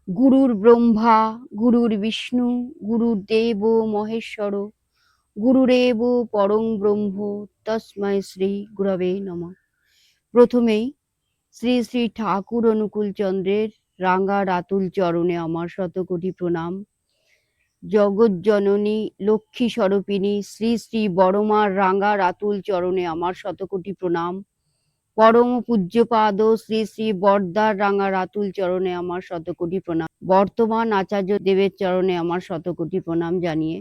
গুরুর ব্রহ্মা গুরুর বিষ্ণু গুরুর্দেব মহেশ্বর গুরুরেব পরং ব্রহ্ম তস্মৈ শ্রী গুরবে নমঃ। প্রথমেই শ্রী শ্রী ঠাকুর অনুকূল চন্দ্রের রাঙ্গা রাতুল চরণে আমার শতকোটি প্রণাম। জগজ্জননী লক্ষ্মী স্বরূপিণী শ্রী শ্রী বড়মার রাঙ্গা রাতুল চরণে আমার শতকোটি প্রণাম। পরম পূজ্যপাদ শ্রী শ্রী বরদার রাঙ্গা রাতুল চরণে আমার শতকোটি প্রণাম। বর্তমান আচার্য দেবের চরণে আমার শতকোটি প্রণাম জানিয়ে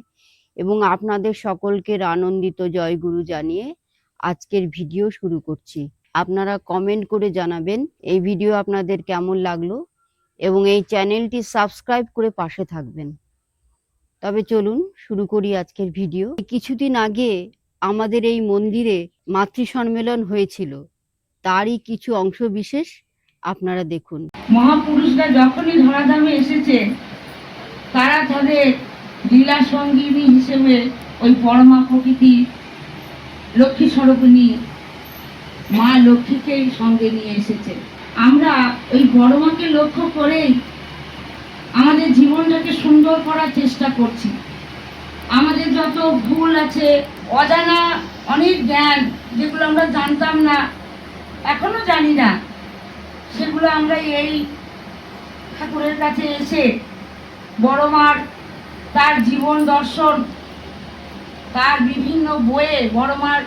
এবং আপনাদের সকলকে আনন্দিত জয়গুরু জানিয়ে আজকের ভিডিও শুরু করছি। আপনারা কমেন্ট করে জানাবেন এই ভিডিও আপনাদের কেমন লাগলো এবং এই চ্যানেলটি সাবস্ক্রাইব করে পাশে থাকবেন। তবে চলুন শুরু করি আজকের ভিডিও। কিছুদিন আগে আমাদের এই মন্দিরে মাতৃ সম্মেলন হয়েছিল, তারই কিছু অংশ বিশেষ আপনারা দেখুন। মহাপুরুষরা যখনই ধরাধামে এসেছে তারা তাদের লীলা সঙ্গিনী হিসেবে ওই পরমা প্রকৃতি লক্ষ্মী স্বরূপিণী মা লক্ষ্মীকেই সঙ্গে নিয়ে এসেছে। আমরা ওই বড়মাকে লক্ষ্য করেই আমাদের জীবনটাকে সুন্দর করার চেষ্টা করছি। আমাদের যত ভুল আছে, অজানা অনেক জ্ঞান যেগুলো আমরা জানতাম না, এখনো জানি না, সেগুলো আমরা এই ঠাকুরের কাছে এসে বড়মার তার জীবন দর্শন, তার বিভিন্ন বইয়ে বড়মার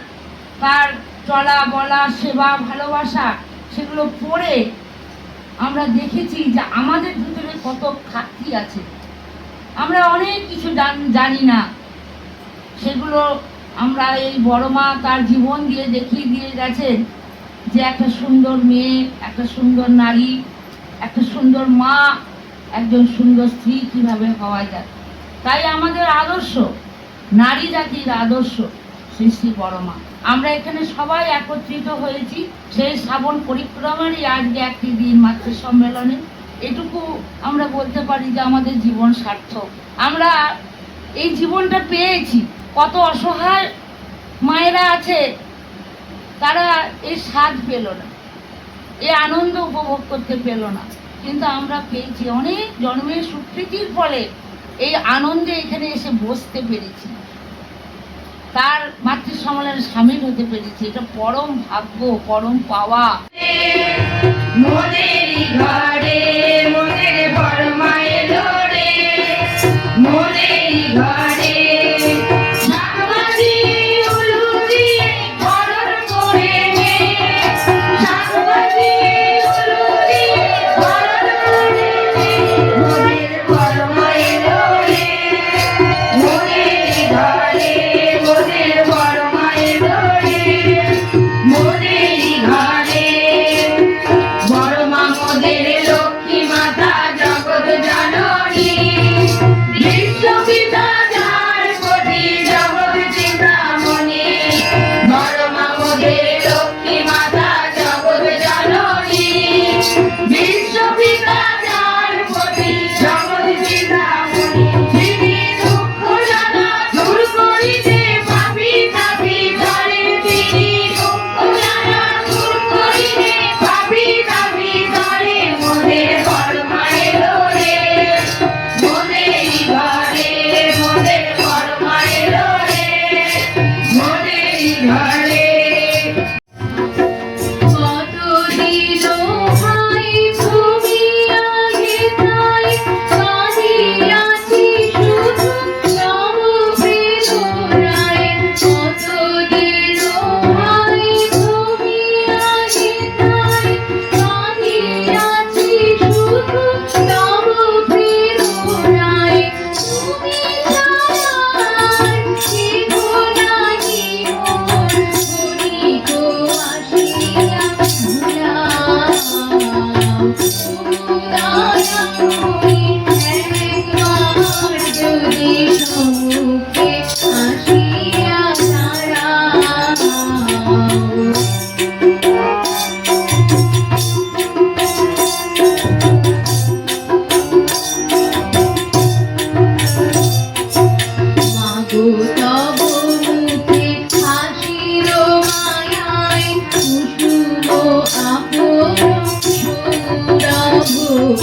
তার চলা বলা সেবা ভালোবাসা সেগুলো পড়ে আমরা দেখেছি যে আমাদের ভিতরে কত ঘাটতি আছে, আমরা অনেক কিছু জানি না। সেগুলো আমরা এই বড়মা তার জীবন দিয়ে দেখিয়ে দিয়ে গেছেন যে একটা সুন্দর মেয়ে, একটা সুন্দর নারী, একটা সুন্দর মা, একজন সুন্দর স্ত্রী কিভাবে হওয়া যায়। তাই আমাদের আদর্শ, নারী জাতির আদর্শ শ্রী শ্রী বড়মা। আমরা এখানে সবাই একত্রিত হয়েছি সেই শ্রাবণ পরিক্রমারই আজকে একটি দিন মাতৃ সম্মেলনে। এটুকু আমরা বলতে পারি যে আমাদের জীবন সার্থক। আমরা এই জীবনটা পেয়েছি। কত অসহায় মায়েরা আছে, তারা এই স্বাদ পেল না, এই আনন্দ উপভোগ করতে পেল না, কিন্তু আমরা পেয়েছি। অনেক জন্মের স্বীকৃতির ফলে এই আনন্দে এখানে এসে বসতে পেরেছি, তার মাতৃ সম্মেলনে সামিল হতে পেরেছি। এটা পরম ভাগ্য, পরম পাওয়া।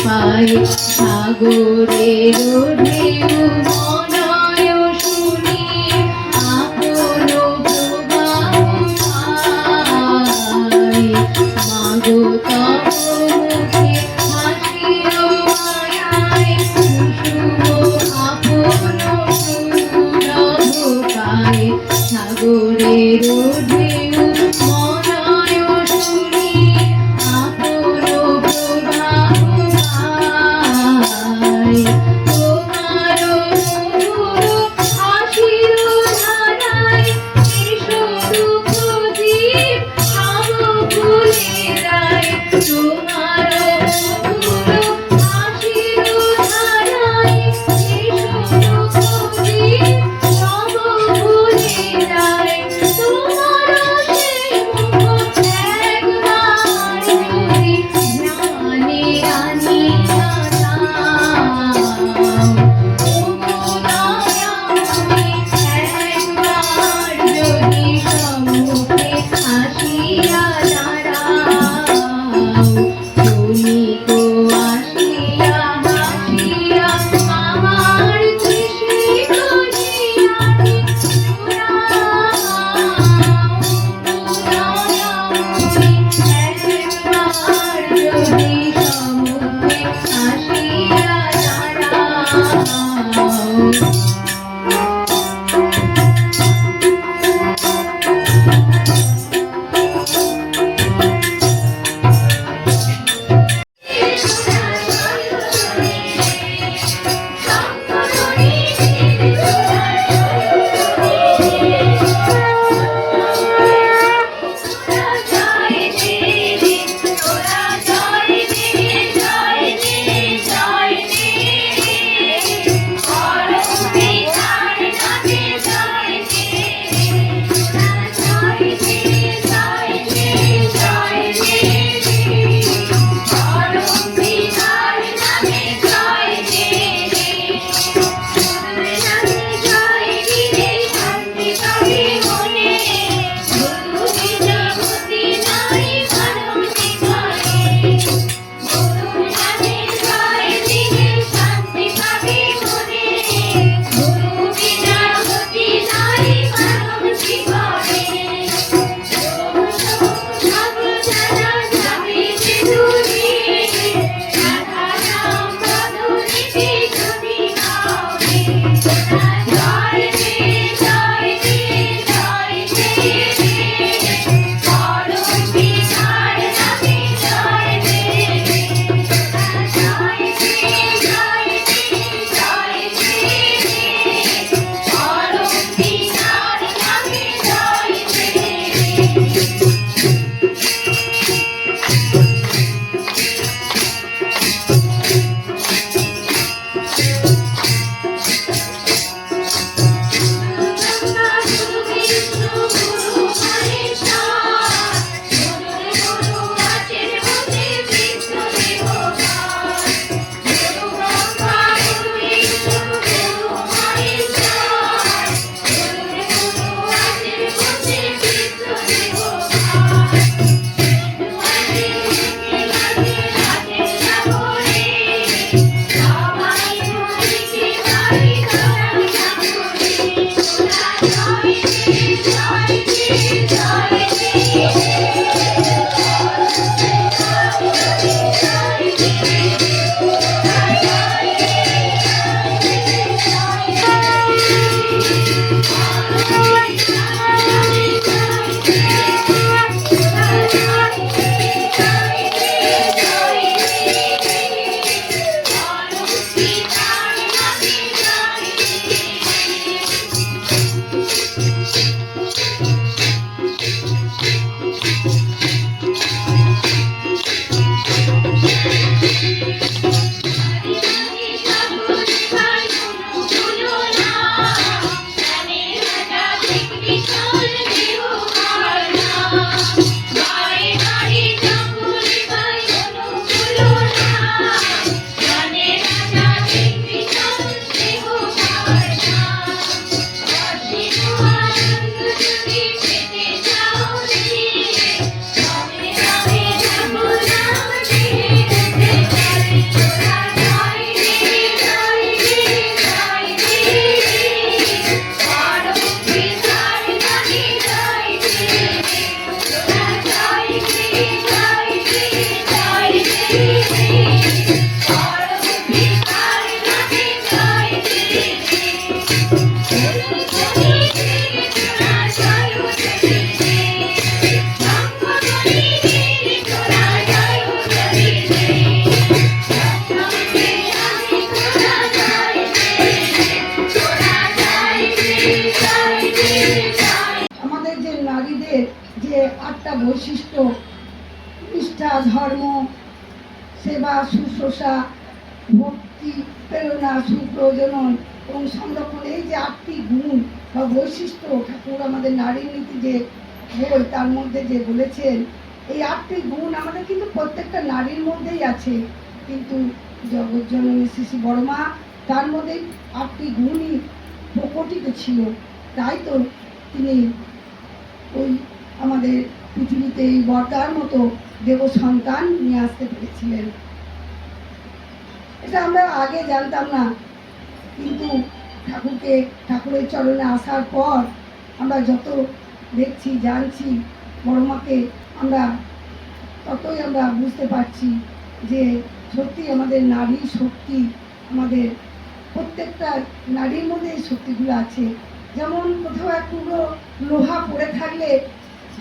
পাই সাগরের ঢেউ মলয় শুনি আপন প্রবাহ পাই। মাগো তব মুখে হাসিও মায়ায় কুসুম আপন সুলভ পায়। সাগরের ঢেউ মলয় শুনি আপন প্রবাহ পাই। তোমার মধুর হাসির ধারায় এসো দুঃখ জীব সব ভুলে যায়। তোমার মধুর হাসির ধারায় এসো দুঃখ জীব সব ভুলে যায়। তোমার সেই মুখ একবার যদি ধ্যানে আনিয়া দাও, ও দয়াময়ী একবার যদি সম্মুখে আসিয়া দাঁড়াও। তুমি তো আসিয়া হাসিয়া আমার তৃষ্ণে গলিয়াতে জুড়াও। দয়াময়ী একবার যদি সম্মুখে আসিয়া দাঁড়াও। বৈশিষ্ট্য, নিষ্ঠা, ধর্ম, সেবা, শুশ্রূষা, ভক্তি, প্রেরণা, সুপ্রয়োজনন এবং সংরক্ষণ, এই যে 8টি গুণ বা বৈশিষ্ট্য ঠাকুর আমাদের নারীর নীতি যে বই তার মধ্যে যে বলেছেন, এই 8টি গুণ আমাদের কিন্তু প্রত্যেকটা নারীর মধ্যেই আছে। কিন্তু জগৎজননী শ্রী শ্রী বড়মা তার মধ্যে 8টি গুণই প্রকটিত ছিল। তাই তো তিনি ওই আমাদের পৃথিবীতে এই বর্দার মতো দেব সন্তান নিয়ে আসতে পেরেছিলেন। এটা আমরা আগে জানতাম না, কিন্তু ঠাকুরের চরণে আসার পর আমরা যত দেখছি, জানছি বড়মাকে, আমরা ততই আমরা বুঝতে পারছি যে সত্যি আমাদের নারী শক্তি, আমাদের প্রত্যেকটা নারীর মধ্যে এই শক্তিগুলো আছে। যেমন কোথাও এক টুকরো লোহা পড়ে থাকলে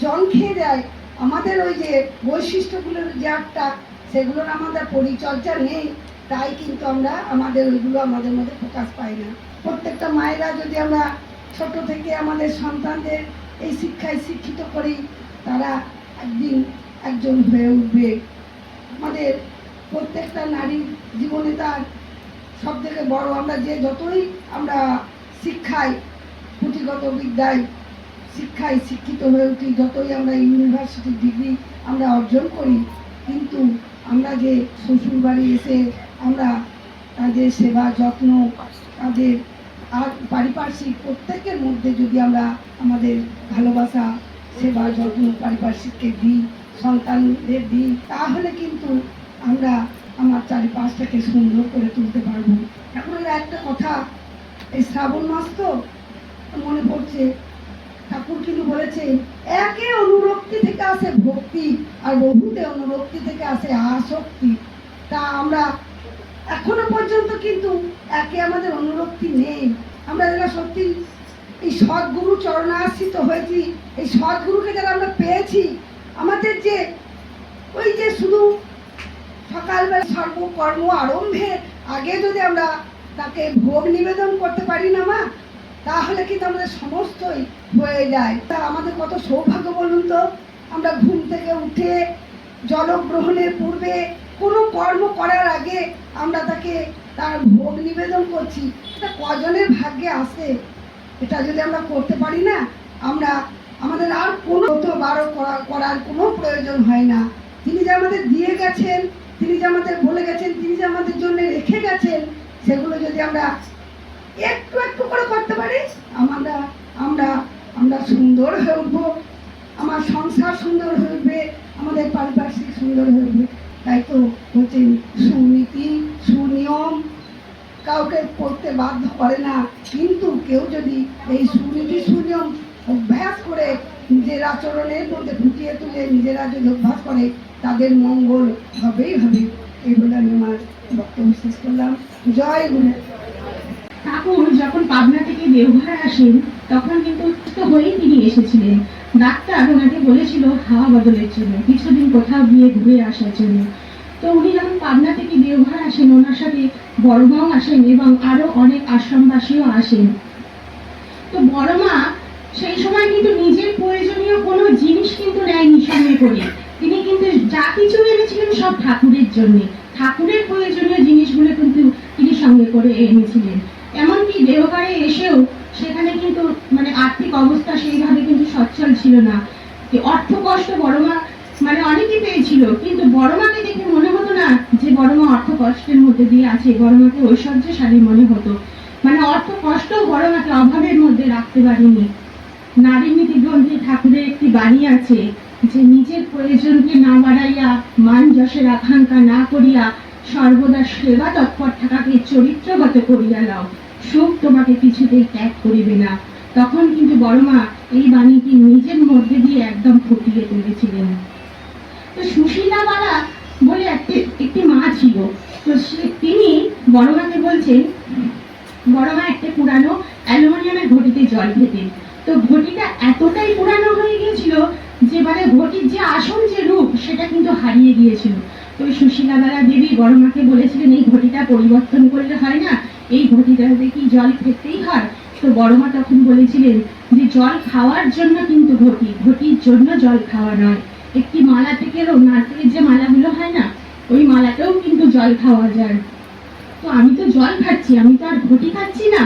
জং খেয়ে যায়, আমাদের ওই যে বৈশিষ্ট্যগুলোর যে 8টা, সেগুলোর আমাদের পরিচর্যা নেই, তাই কিন্তু আমরা আমাদের ওইগুলো আমাদের মধ্যে প্রকাশ পাই না। প্রত্যেকটা মায়েরা যদি আমরা ছোট থেকে আমাদের সন্তানদের এই শিক্ষায় শিক্ষিত করি, তারা একদিন একজন হয়ে উঠবে। আমাদের প্রত্যেকটা নারীর জীবনে তার সব থেকে বড়, আমরা যে যতই আমরা শিক্ষায়, পুঁথিগত বিদ্যায় শিক্ষায় শিক্ষিত হয়ে উঠি, যতই আমরা ইউনিভার্সিটি ডিগ্রি আমরা অর্জন করি, কিন্তু আমরা যে শ্বশুর বাড়ি এসে আমরা তাদের সেবা যত্ন, তাদের আর পারিপার্শ্বিক প্রত্যেকের মধ্যে যদি আমরা আমাদের ভালোবাসা, সেবা যত্ন পারিপার্শ্বিককে দিই, সন্তানদের দিই, তাহলে কিন্তু আমরা আমার চারিপাশটাকে সুন্দর করে তুলতে পারবো। এখন একটা কথা, এই শ্রাবণ মাস তো মনে পড়ছে, ঠাকুর কিন্তু বলেছেন একে অনুরক্তি থেকে আসে ভক্তি, আর বহুতে অনুরক্তি থেকে আসে আসক্তি। তা আমরা এখনো পর্যন্ত কিন্তু একে আমাদের অনুরক্তি নেই। আমরা যারা সত্যি এই সদ্গুরু চরণাশ্রিত হয়েছি, এই সদ্গুরুকে যারা আমরা পেয়েছি, আমাদের যে ওই যে শুধু সকালবেলা সর্বকর্ম আরম্ভের আগে যদি আমরা তাকে ভোগ নিবেদন করতে পারি না মা, তাহলে কিন্তু আমাদের সমস্তই হয়ে যায়। তা আমাদের কত সৌভাগ্য বলুন তো, আমরা ঘুম থেকে উঠে জলগ্রহণের পূর্বে কোনো কর্ম করার আগে আমরা তাকে তার ভোগ নিবেদন করছি। এটা কজনের ভাগ্যে আসে? এটা যদি আমরা করতে পারি না, আমরা আমাদের আর কোনো বারো করার কোনো প্রয়োজন হয় না। তিনি যে আমাদের দিয়ে গেছেন, তিনি যে আমাদের বলে গেছেন, তিনি যে আমাদের জন্য রেখে গেছেন, সেগুলো যদি আমরা একটু একটু করে করতে পারি, আমরা আমরা আমরা সুন্দর হয়ে উঠবো, আমার সংসার সুন্দর হয়ে উঠবে, আমাদের পারিপার্শ্বিক সুন্দর হয়ে উঠবে। তাই তো হচ্ছে সুনীতি, সুনিয়ম কাউকে করতে বাধ্য করে না, কিন্তু কেউ যদি এই সুনীতি সুনিয়ম অভ্যাস করে নিজের আচরণের মধ্যে ফুটিয়ে তুলে নিজেরা যদি অভ্যাস করে, তাদের মঙ্গল হবেই হবে। এই বলে আমি আমার বক্তব্য শেষ করলাম। জয় গুরু। ঠাকুর যখন পাবনা থেকে দেওঘরে আসেন, তখন কিন্তু সুস্থ হয়েই তিনি এসেছিলেন। ডাক্তার ওনাকে বলেছিল হাওয়া বদলের জন্য, কিছুদিন কোথাও গিয়ে ঘুরে আসার জন্য। তো উনি যখন পাবনা থেকে দেওঘর আসেন, ওনার সাথে বড়মাও আসেন এবং আরো অনেক আশ্রমবাসীও আসেন। তো বড়মা সেই সময় কিন্তু নিজের প্রয়োজনীয় কোনো জিনিস কিন্তু নেয়নি সঙ্গে করে। তিনি কিন্তু যা কিছু এনেছিলেন সব ঠাকুরের জন্য, ঠাকুরের প্রয়োজনীয় জিনিসগুলো কিন্তু তিনি সঙ্গে করে এনেছিলেন। এমনকি দেওঘরে এসেও সেখানে কিন্তু মানে আর্থিক অবস্থা সেইভাবে কিন্তু সচ্ছল ছিল না। অর্থ কষ্ট বড়মা মানে অনেকেই পেয়েছিল, কিন্তু বড়মাকে দেখে মনে হতো না যে বড়মা অর্থ কষ্টের মধ্যে দিয়ে আছে। বড়মাকে ঐশ্বর্যশালী মনে হতো, মানে অর্থ কষ্টও বড়মাকে অভাবের মধ্যে রাখতে পারেনি। নারী নীতি গ্রন্থে ঠাকুরের একটি বাণী আছে যে নিজের প্রয়োজনকে না বাড়াইয়া, মান যশের আকাঙ্ক্ষা না করিয়া, সর্বদা সেবা তৎপর থাকাকে চরিত্রগত করিয়া লাও, সুখ তোমাকে কিছুতেই ত্যাগ করিবে না। তখন কিন্তু বড়মা এই বাণীটি নিজের মধ্যে দিয়ে একদম ফুটিয়ে তুলেছিলেন। তো সুশীলাবালা বলে একটি মা ছিল। তো তিনি বড়মাকে বলছেন, বড়মা একটা পুরানো অ্যালুমিনিয়ামের ঘটিতে জল খেতেন। তো ঘটিটা এতটাই পুরানো হয়ে গিয়েছিল যে মানে ঘটির যে আসল যে রূপ সেটা কিন্তু হারিয়ে গিয়েছিল। তো সুশীলাবালা দেবী বড়মাকে বলেছিলেন এই ঘটিটা পরিবর্তন করলে হয় না, এই ঘটিটাতে কি জল খেতেই হয়, তো বড় মা তখন বলেছিলেন যে জল খাওয়ার জন্য কিন্তু ঘটি, ঘটির জন্য জল খাওয়া নয়। একটি মালা থেকেও, নারকেলের যে মালাগুলো হয় না, ওই মালাতেও কিন্তু জল খাওয়া যায়। তো আমি তো জল খাচ্ছি, আমি তো আর ঘটি খাচ্ছি না।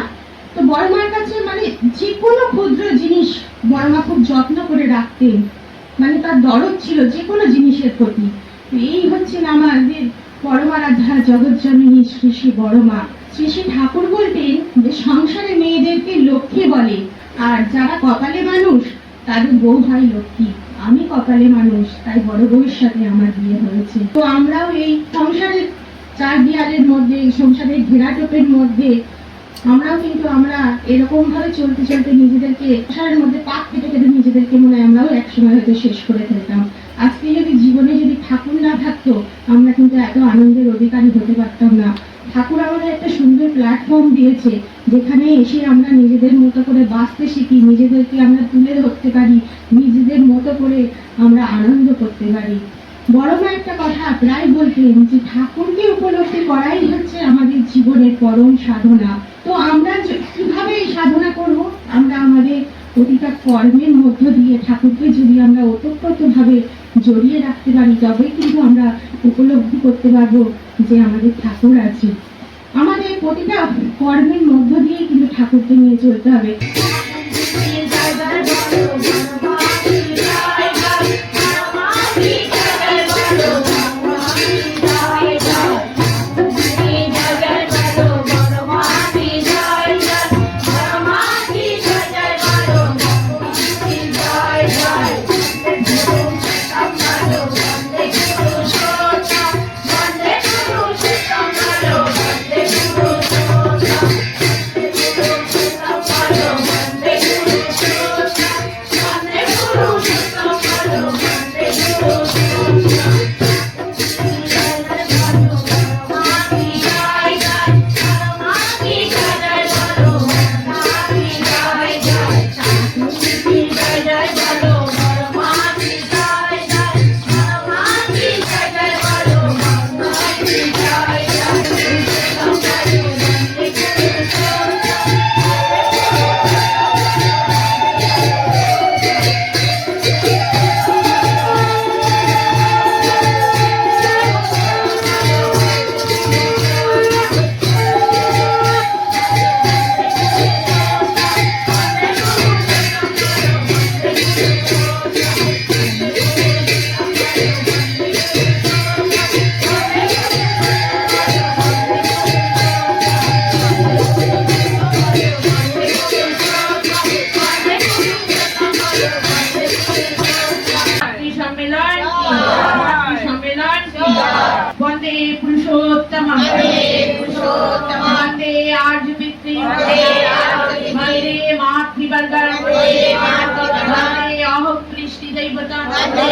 তো বড় মার কাছে মানে যে কোনো ক্ষুদ্র জিনিস বড় মা খুব যত্ন করে রাখতেন, মানে তার দরদ ছিল যে কোনো জিনিসের প্রতি। তো এই হচ্ছেন আমাদের বড় মারা যারা জগৎ জননী শ্রী শ্রী বড় মা। শ্রী শ্রী ঠাকুর বলতেন যে সংসারে মেয়েদেরকে লক্ষ্মী বলে, আর যারা কপালে মানুষ তাদের বউ হয় লক্ষ্মী। আমি কপালে মানুষ, তাই বড় বউয়ের সাথে আমার বিয়ে হয়েছে। তো আমরাও এই সংসারের চার দেয়ালের মধ্যে, সংসারের ঘেরাটোপের মধ্যে আমরাও কিন্তু আমরা এরকম ভাবে চলতে চলতে নিজেদেরকে সংসারের মধ্যে পাক কেটে কেটে নিজেদেরকে মনে হয় আমরাও একসময় হয়তো শেষ করে ফেলতাম। আজকে যদি জীবনে যদি ঠাকুর না থাকতো, আমরা কিন্তু এত আনন্দের অধিকারী হতে পারতাম না। ঠাকুর আমাদের একটা সুন্দর প্ল্যাটফর্ম দিয়েছে, যেখানে এসে আমরা নিজেদের মতো করে বাঁচতে শিখি, নিজেদেরকে আমরা তুলে ধরতে পারি, নিজেদের মতো করে আমরা আনন্দ করতে পারি। বড় মা একটা কথা প্রায় বলতেন যে ঠাকুরকে উপলব্ধি করাই হচ্ছে আমাদের জীবনের পরম সাধনা। তো আমরা কিভাবে এই সাধনা করব? আমরা আমাদের প্রতিটা কর্মের মধ্য দিয়ে ঠাকুরকে যদি আমরা ওতপ্রোতভাবে জড়িয়ে রাখতে পারি, তবেই কিন্তু আমরা উপলব্ধি করতে পারবো যে আমাদের ঠাকুর আছে। আমাদের প্রতিটা কর্মের মধ্য দিয়ে কিন্তু ঠাকুরকে নিয়ে চলতে হবে। वंदे पुरुषोत्तम वंदे आर्यपित्री वंदे मातृवर्ग वंदे अहो कृष्टि दैवता वंदे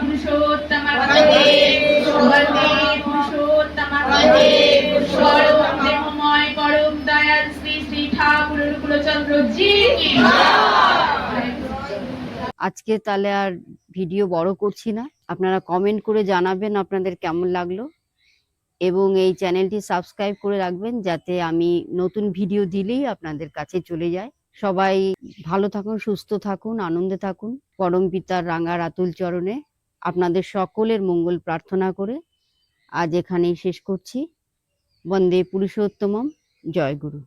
पुरुषोत्तम वंदे पुरुषोत्तम परम प्रेममय परम दयाल श्री श्री ठाकुर कुलचंद्र जी की আজকে তাহলে আর ভিডিও বড় করছি না। আপনারা কমেন্ট করে জানাবেন আপনাদের কেমন লাগলো, এবং এই চ্যানেলটি সাবস্ক্রাইব করে রাখবেন যাতে আমি নতুন ভিডিও দিলেই আপনাদের কাছে চলে যায়। সবাই ভালো থাকুন, সুস্থ থাকুন, আনন্দে থাকুন। পরম পিতার রাঙা রাতুল চরণে আপনাদের সকলের মঙ্গল প্রার্থনা করে আজ এখানেই শেষ করছি। বন্দে পুরুষোত্তমম। জয় গুরু।